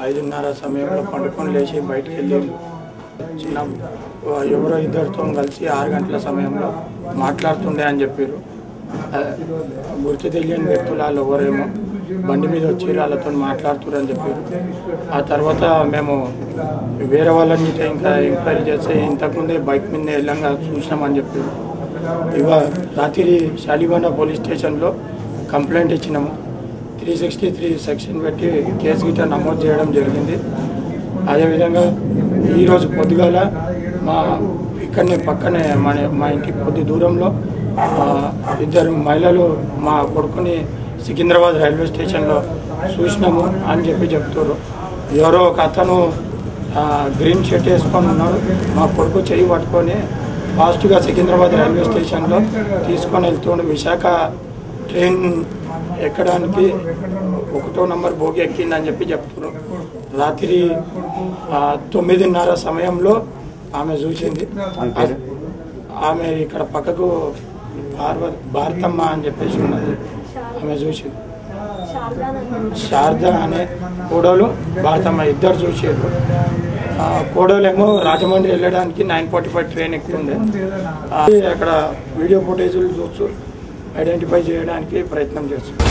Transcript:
5:30 సమయంలో పండుకొని లేచి బయటికి వెళ్ళి చిన్న ఎవరో ఇద్దరితో కలిసి 6 గంటల సమయంలో మాట్లాడుతుండే అని చెప్పారు. గుర్తు తెలియని వ్యక్తులు వాళ్ళు ఎవరేమో బండి మీద వచ్చి వాళ్ళతో మాట్లాడుతున్నారని చెప్పారు. ఆ తర్వాత మేము వేరే వాళ్ళని ఇంకా ఎంక్వైరీ చేస్తే ఇంతకుముందే బైక్ మీద వెళ్ళంగా చూసినామని చెప్పారు. రాత్రి శాలిబండ పోలీస్ స్టేషన్లో కంప్లైంట్ ఇచ్చినాము. 363 సెక్షన్ పెట్టి కేసు గిట్ట నమోదు చేయడం జరిగింది. అదేవిధంగా ఈరోజు పొద్దుగాల ఇక్కడనే పక్కనే మా ఇంటికి కొద్ది దూరంలో 2 మహిళలు మా కొడుకుని సికింద్రాబాద్ రైల్వే స్టేషన్లో చూసినాము అని చెప్తారు. ఎవరో ఒక అతను గ్రీన్ షర్ట్ వేసుకొని ఉన్నాడు. మా కొడుకు చెయ్యి పట్టుకొని ఫాస్ట్గా సికింద్రాబాద్ రైల్వే స్టేషన్లో తీసుకొని వెళ్తుండే. విశాఖ ట్రైన్ ఎక్కడానికి 1వ నంబర్ బోగి ఎక్కిందని చెప్తున్నారు. రాత్రి 9:30 సమయంలో ఆమె చూసింది. ఆమె ఇక్కడ పక్కకు భారతమ్మ అని చెప్పేసి ఉన్నది. ఆమె చూసింది. శారద అనే కోడలు భారతమ్మ ఇద్దరు చూసారు. కోడలేమో రాజమండ్రి వెళ్ళడానికి 9:45 ట్రైన్ ఎక్కుతుండే. అక్కడ వీడియో ఫుటేజీలు చూస్తూ ఐడెంటిఫై చేయడానికి ప్రయత్నం చేస్తుంది.